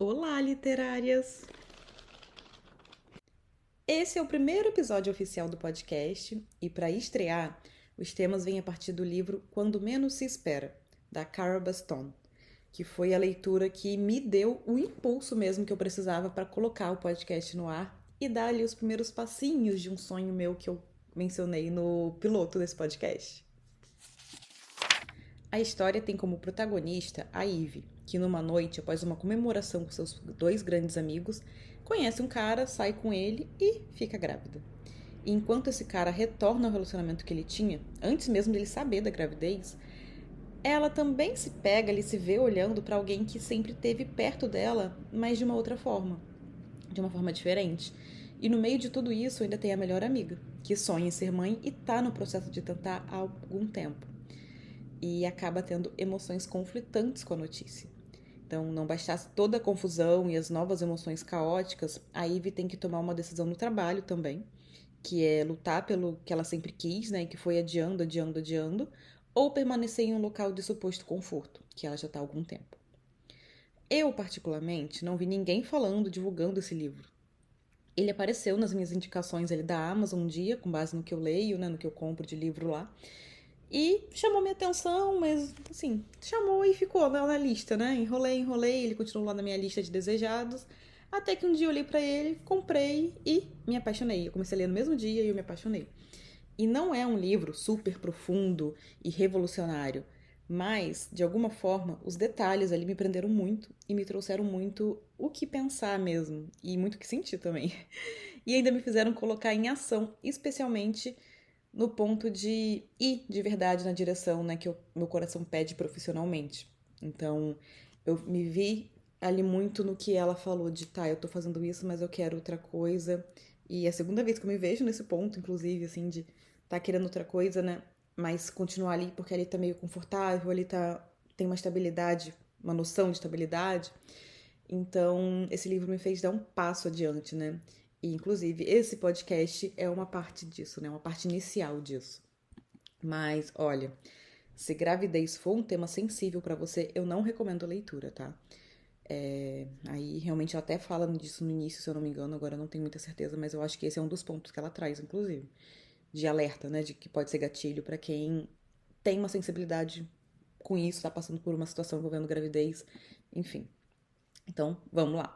Olá, literárias! Esse é o primeiro episódio oficial do podcast e, para estrear, os temas vêm a partir do livro Quando Menos Se Espera, da Cara Baston, que foi a leitura que me deu o impulso mesmo que eu precisava para colocar o podcast no ar e dar ali os primeiros passinhos de um sonho meu que eu mencionei no piloto desse podcast. A história tem como protagonista a Ivy, que numa noite, após uma comemoração com seus dois grandes amigos, conhece um cara, sai com ele e fica grávida. E enquanto esse cara retorna ao relacionamento que ele tinha, antes mesmo dele saber da gravidez, ela também se pega, ali se vê olhando para alguém que sempre esteve perto dela, mas de uma outra forma, de uma forma diferente. E no meio de tudo isso ainda tem a melhor amiga, que sonha em ser mãe e tá no processo de tentar há algum tempo e acaba tendo emoções conflitantes com a notícia. Então, não bastasse toda a confusão e as novas emoções caóticas, a Ivy tem que tomar uma decisão no trabalho também, que é lutar pelo que ela sempre quis, né, e que foi adiando, adiando, adiando, ou permanecer em um local de suposto conforto, que ela já está há algum tempo. Eu, particularmente, não vi ninguém falando, divulgando esse livro. Ele apareceu nas minhas indicações ali da Amazon um dia, com base no que eu leio, né, no que eu compro de livro lá. E chamou minha atenção, mas assim, chamou e ficou na lista, né? Enrolei, ele continuou lá na minha lista de desejados. Até que um dia eu olhei pra ele, comprei e me apaixonei. Eu comecei a ler no mesmo dia e eu me apaixonei. E não é um livro super profundo e revolucionário, mas, de alguma forma, os detalhes ali me prenderam muito e me trouxeram muito o que pensar mesmo, e muito o que sentir também. E ainda me fizeram colocar em ação, especialmente no ponto de ir de verdade na direção, né, que meu coração pede profissionalmente. Então, eu me vi ali muito no que ela falou de, tá, eu tô fazendo isso, mas eu quero outra coisa. E é a segunda vez que eu me vejo nesse ponto, inclusive, assim, de tá querendo outra coisa, né, mas continuar ali porque ali tá meio confortável, ali tá tem uma estabilidade, uma noção de estabilidade. Então, esse livro me fez dar um passo adiante, né? E, inclusive, esse podcast é uma parte disso, né? Uma parte inicial disso. Mas, olha, se gravidez for um tema sensível pra você, eu não recomendo a leitura, tá? Aí, realmente, ela até fala disso no início, se eu não me engano, agora eu não tenho muita certeza, mas eu acho que esse é um dos pontos que ela traz, inclusive, de alerta, né? De que pode ser gatilho pra quem tem uma sensibilidade com isso, tá passando por uma situação envolvendo gravidez, enfim. Então, vamos lá.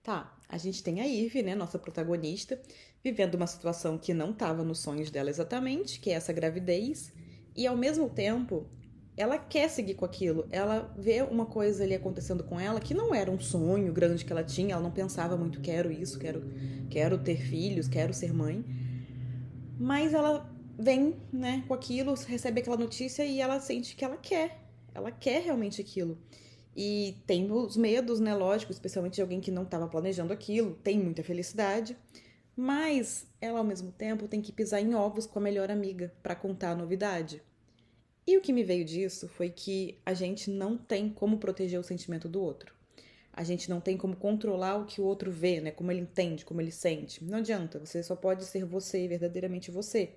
Tá, a gente tem a Ivy, né, nossa protagonista, vivendo uma situação que não estava nos sonhos dela exatamente, que é essa gravidez, e ao mesmo tempo ela quer seguir com aquilo. Ela vê uma coisa ali acontecendo com ela que não era um sonho grande que ela tinha, ela não pensava muito, quero isso, quero ter filhos, quero ser mãe. Mas ela vem, né, com aquilo, recebe aquela notícia e ela sente que ela quer. Ela quer realmente aquilo. E tem os medos, né? Lógico, especialmente de alguém que não estava planejando aquilo, tem muita felicidade, mas ela ao mesmo tempo tem que pisar em ovos com a melhor amiga para contar a novidade. E o que me veio disso foi que a gente não tem como proteger o sentimento do outro. A gente não tem como controlar o que o outro vê, né? Como ele entende, como ele sente. Não adianta, você só pode ser você, verdadeiramente você.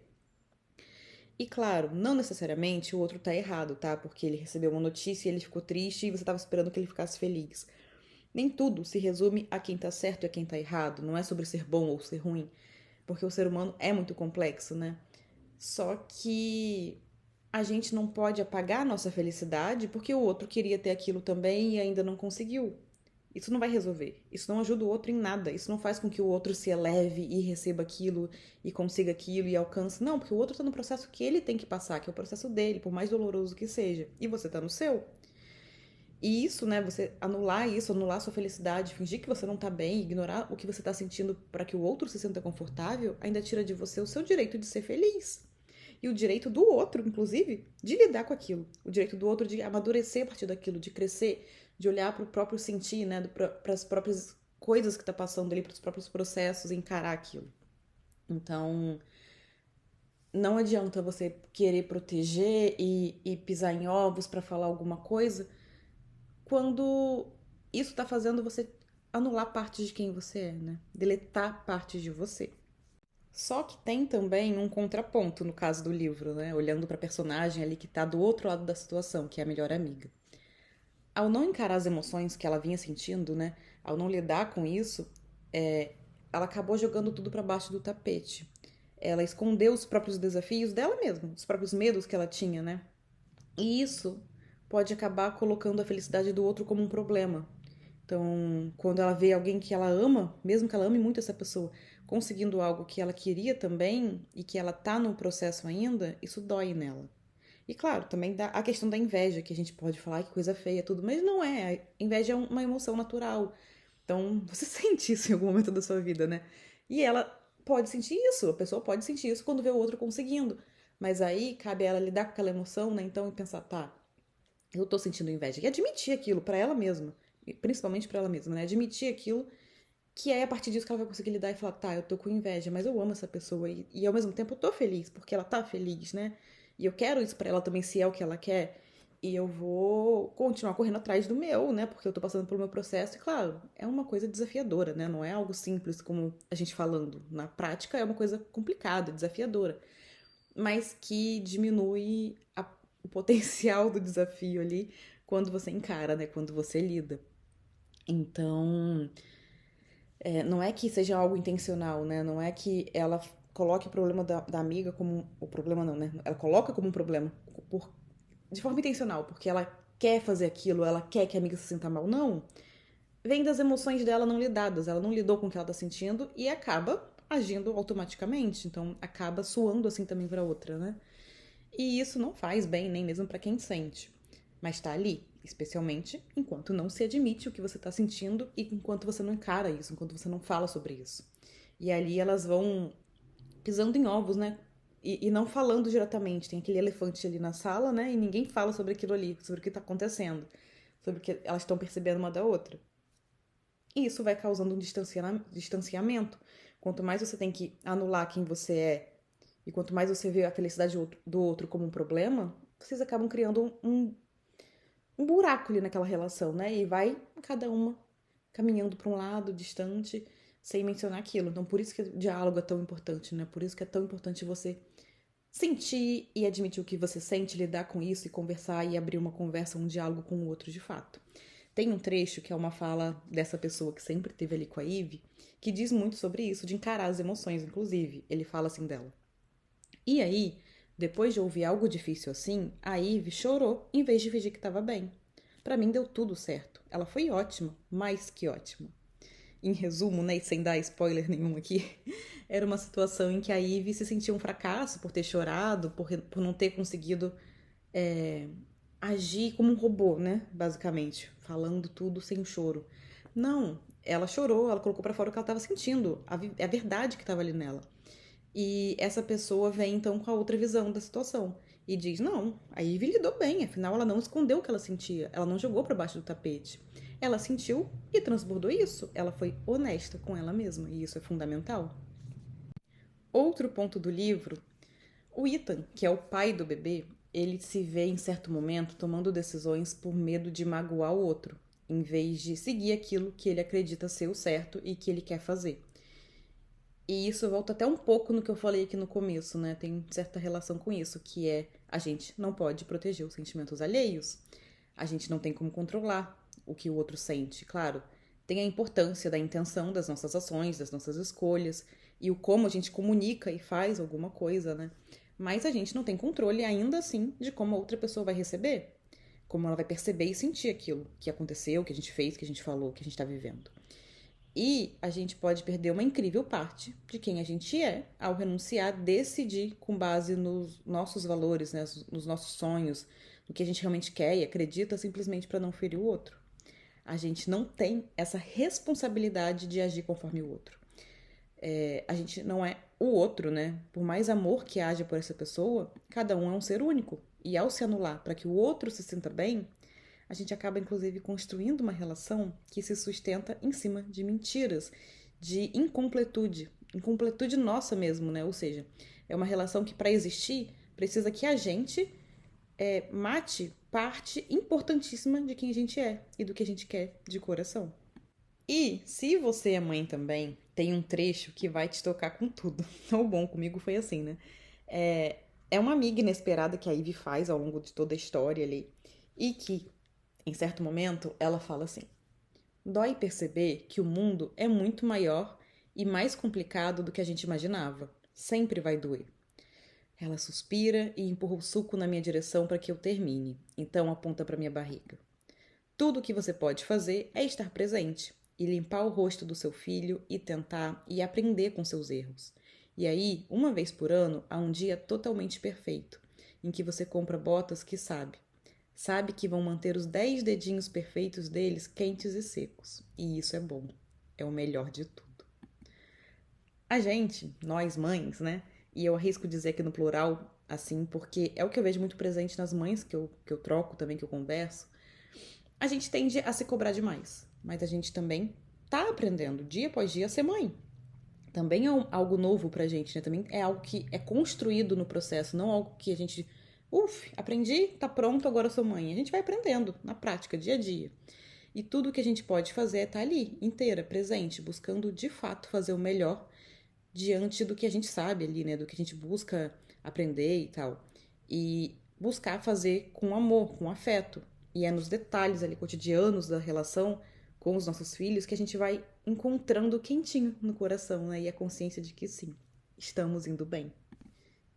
E claro, não necessariamente o outro tá errado, tá? Porque ele recebeu uma notícia e ele ficou triste e você tava esperando que ele ficasse feliz. Nem tudo se resume a quem tá certo e a quem tá errado. Não é sobre ser bom ou ser ruim. Porque o ser humano é muito complexo, né? Só que a gente não pode apagar a nossa felicidade porque o outro queria ter aquilo também e ainda não conseguiu. Isso não vai resolver. Isso não ajuda o outro em nada. Isso não faz com que o outro se eleve e receba aquilo e consiga aquilo e alcance. Não, porque o outro tá no processo que ele tem que passar, que é o processo dele, por mais doloroso que seja. E você tá no seu. E isso, né, você anular isso, anular sua felicidade, fingir que você não tá bem, ignorar o que você tá sentindo para que o outro se sinta confortável, ainda tira de você o seu direito de ser feliz. E o direito do outro, inclusive, de lidar com aquilo. O direito do outro de amadurecer a partir daquilo, de crescer, de olhar para o próprio sentir, né, para as próprias coisas que tá passando ali, para os próprios processos, e encarar aquilo. Então, não adianta você querer proteger e pisar em ovos para falar alguma coisa quando isso está fazendo você anular partes de quem você é, né? Deletar partes de você. Só que tem também um contraponto no caso do livro, né? Olhando para a personagem ali que tá do outro lado da situação, que é a melhor amiga. ao não encarar as emoções que ela vinha sentindo, né? Ao não lidar com isso, ela acabou jogando tudo para baixo do tapete. Ela escondeu os próprios desafios dela mesma, os próprios medos que ela tinha, né? E isso pode acabar colocando a felicidade do outro como um problema. Então, quando ela vê alguém que ela ama, mesmo que ela ame muito essa pessoa, conseguindo algo que ela queria também e que ela tá no processo ainda, isso dói nela. E claro, também dá a questão da inveja, que a gente pode falar que coisa feia, tudo, mas não é. A inveja é uma emoção natural. Então, você sente isso em algum momento da sua vida, né? E ela pode sentir isso, a pessoa pode sentir isso quando vê o outro conseguindo. Mas aí cabe a ela lidar com aquela emoção, né? Então, e pensar, tá, eu tô sentindo inveja. E admitir aquilo pra ela mesma, principalmente pra ela mesma, né? Admitir aquilo, que é a partir disso que ela vai conseguir lidar e falar, tá, eu tô com inveja, mas eu amo essa pessoa e ao mesmo tempo eu tô feliz, porque ela tá feliz, né? E eu quero isso pra ela também, se é o que ela quer. E eu vou continuar correndo atrás do meu, né? Porque eu tô passando pelo meu processo. E claro, é uma coisa desafiadora, né? Não é algo simples como a gente falando. Na prática é uma coisa complicada, desafiadora. Mas que diminui o potencial do desafio ali quando você encara, né? Quando você lida. Então, não é que seja algo intencional, né? Não é que ela coloque o problema da amiga como. O problema não, né? Ela coloca como um problema por, de forma intencional, porque ela quer fazer aquilo, ela quer que a amiga se sinta mal. Não. Vem das emoções dela não lidadas. Ela não lidou com o que ela tá sentindo e acaba agindo automaticamente. Então acaba suando assim também pra outra, né? E isso não faz bem nem mesmo pra quem sente. Mas tá ali, especialmente enquanto não se admite o que você tá sentindo e enquanto você não encara isso, enquanto você não fala sobre isso. E ali elas vão pisando em ovos, né? E não falando diretamente. Tem aquele elefante ali na sala, né? E ninguém fala sobre aquilo ali, sobre o que tá acontecendo, sobre o que elas estão percebendo uma da outra. E isso vai causando um distanciamento. Quanto mais você tem que anular quem você é e quanto mais você vê a felicidade do outro como um problema, vocês acabam criando um buraco ali naquela relação, né? E vai cada uma caminhando para um lado, distante, sem mencionar aquilo. Então, por isso que o diálogo é tão importante, né? Por isso que é tão importante você sentir e admitir o que você sente, lidar com isso e conversar e abrir uma conversa, um diálogo com o outro de fato. Tem um trecho que é uma fala dessa pessoa que sempre esteve ali com a Ivy, que diz muito sobre isso, de encarar as emoções, inclusive. Ele fala assim dela. E aí, depois de ouvir algo difícil assim, a Ivy chorou em vez de fingir que estava bem. Pra mim deu tudo certo. Ela foi ótima, mais que ótima. Em resumo, né, e sem dar spoiler nenhum aqui, era uma situação em que a Ivy se sentia um fracasso por ter chorado, por não ter conseguido agir como um robô, né? Basicamente, falando tudo sem choro. Não, ela chorou, ela colocou pra fora o que ela estava sentindo, a verdade que estava ali nela. E essa pessoa vem então com a outra visão da situação e diz: não, a Ivy lidou bem, afinal ela não escondeu o que ela sentia, ela não jogou para baixo do tapete. Ela sentiu e transbordou isso. Ela foi honesta com ela mesma e isso é fundamental. Outro ponto do livro, o Ethan, que é o pai do bebê, ele se vê em certo momento tomando decisões por medo de magoar o outro, em vez de seguir aquilo que ele acredita ser o certo e que ele quer fazer. E isso volta até um pouco no que eu falei aqui no começo, né? Tem certa relação com isso, que é a gente não pode proteger os sentimentos alheios. A gente não tem como controlar o que o outro sente, claro. Tem a importância da intenção das nossas ações, das nossas escolhas e o como a gente comunica e faz alguma coisa, né? Mas a gente não tem controle ainda assim de como a outra pessoa vai receber, como ela vai perceber e sentir aquilo que aconteceu, que a gente fez, que a gente falou, que a gente tá vivendo. E a gente pode perder uma incrível parte de quem a gente é ao renunciar, decidir com base nos nossos valores, né, nos nossos sonhos, no que a gente realmente quer e acredita, simplesmente para não ferir o outro. A gente não tem essa responsabilidade de agir conforme o outro. A gente não é o outro, né? Por mais amor que haja por essa pessoa, cada um é um ser único. E ao se anular para que o outro se sinta bem, a gente acaba inclusive construindo uma relação que se sustenta em cima de mentiras, de incompletude, incompletude nossa mesmo, né? Ou seja, é uma relação que para existir precisa que a gente mate parte importantíssima de quem a gente é e do que a gente quer de coração. E se você é mãe também, tem um trecho que vai te tocar com tudo. O bom comigo foi assim, né? É uma amiga inesperada que a Ivy faz ao longo de toda a história ali. E que Em certo momento, ela fala assim: dói perceber que o mundo é muito maior e mais complicado do que a gente imaginava. Sempre vai doer. Ela suspira e empurra o suco na minha direção para que eu termine. Então aponta para minha barriga. Tudo o que você pode fazer é estar presente e limpar o rosto do seu filho e tentar e aprender com seus erros. E aí, uma vez por ano, há um dia totalmente perfeito, em que você compra botas que sabe que vão manter os 10 dedinhos perfeitos deles quentes e secos. E isso é bom. É o melhor de tudo. A gente, nós mães, né? E eu arrisco dizer aqui no plural, assim, porque é o que eu vejo muito presente nas mães que eu troco também, que eu converso. A gente tende a se cobrar demais, mas a gente também tá aprendendo dia após dia a ser mãe. Também é algo novo pra gente, né? Também é algo que é construído no processo, não algo que a gente, aprendi, tá pronto, agora eu sou mãe. A gente vai aprendendo na prática, dia a dia. E tudo que a gente pode fazer é estar ali, inteira, presente, buscando de fato fazer o melhor diante do que a gente sabe ali, né? Do que a gente busca aprender e tal. E buscar fazer com amor, com afeto. E é nos detalhes ali cotidianos da relação com os nossos filhos que a gente vai encontrando o quentinho no coração, né? E a consciência de que sim, estamos indo bem.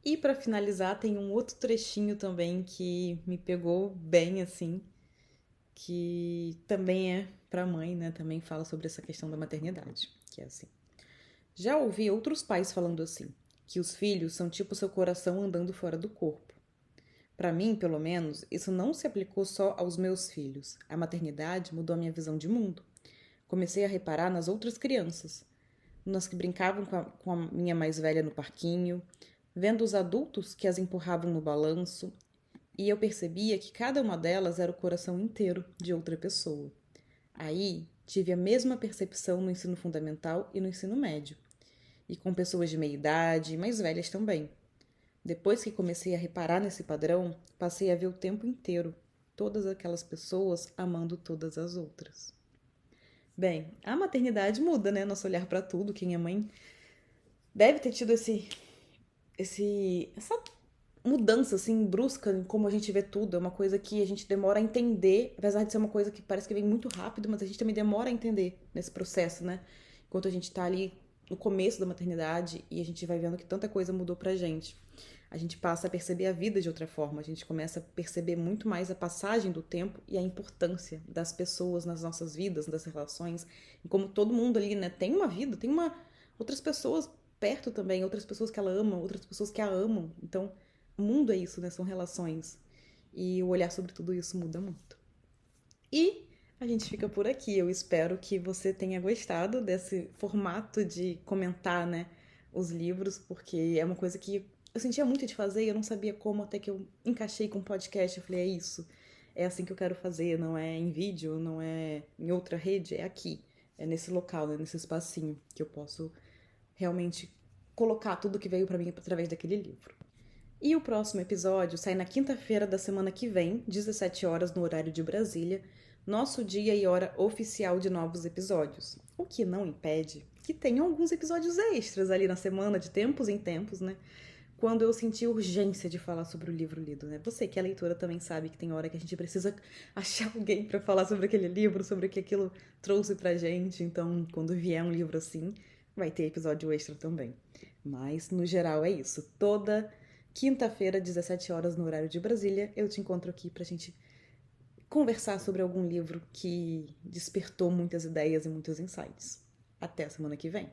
E para finalizar, tem um outro trechinho também que me pegou bem assim, que também é para mãe, né? Também fala sobre essa questão da maternidade, que é assim: já ouvi outros pais falando assim, que os filhos são tipo seu coração andando fora do corpo. Para mim, pelo menos, isso não se aplicou só aos meus filhos. A maternidade mudou a minha visão de mundo. Comecei a reparar nas outras crianças, nas que brincavam com a minha mais velha no parquinho, vendo os adultos que as empurravam no balanço, e eu percebia que cada uma delas era o coração inteiro de outra pessoa. Aí, tive a mesma percepção no ensino fundamental e no ensino médio, e com pessoas de meia idade e mais velhas também. Depois que comecei a reparar nesse padrão, passei a ver o tempo inteiro todas aquelas pessoas amando todas as outras. Bem, a maternidade muda, né? Nosso olhar para tudo. Quem é mãe deve ter tido essa mudança assim brusca em como a gente vê tudo. É uma coisa que a gente demora a entender, apesar de ser uma coisa que parece que vem muito rápido, mas a gente também demora a entender nesse processo, né? Enquanto a gente tá ali no começo da maternidade e a gente vai vendo que tanta coisa mudou pra gente. A gente passa a perceber a vida de outra forma, a gente começa a perceber muito mais a passagem do tempo e a importância das pessoas nas nossas vidas, das relações, e como todo mundo ali, né, tem uma vida, outras pessoas perto também, outras pessoas que ela ama, outras pessoas que a amam. Então, o mundo é isso, né? São relações. E o olhar sobre tudo isso muda muito. E a gente fica por aqui. Eu espero que você tenha gostado desse formato de comentar, né, os livros, porque é uma coisa que eu sentia muito de fazer e eu não sabia como, até que eu encaixei com o podcast. Eu falei, é isso. É assim que eu quero fazer. Não é em vídeo, não é em outra rede, é aqui. É nesse local, né, nesse espacinho que eu posso realmente colocar tudo que veio para mim através daquele livro. E o próximo episódio sai na quinta-feira da semana que vem, 17 horas no horário de Brasília, nosso dia e hora oficial de novos episódios. O que não impede que tenham alguns episódios extras ali na semana, de tempos em tempos, né? Quando eu senti urgência de falar sobre o livro lido, né? Você que é leitora também sabe que tem hora que a gente precisa achar alguém para falar sobre aquele livro, sobre o que aquilo trouxe pra gente. Então, quando vier um livro assim, vai ter episódio extra também. Mas, no geral, é isso. Toda quinta-feira, 17 horas no horário de Brasília, eu te encontro aqui pra gente conversar sobre algum livro que despertou muitas ideias e muitos insights. Até a semana que vem.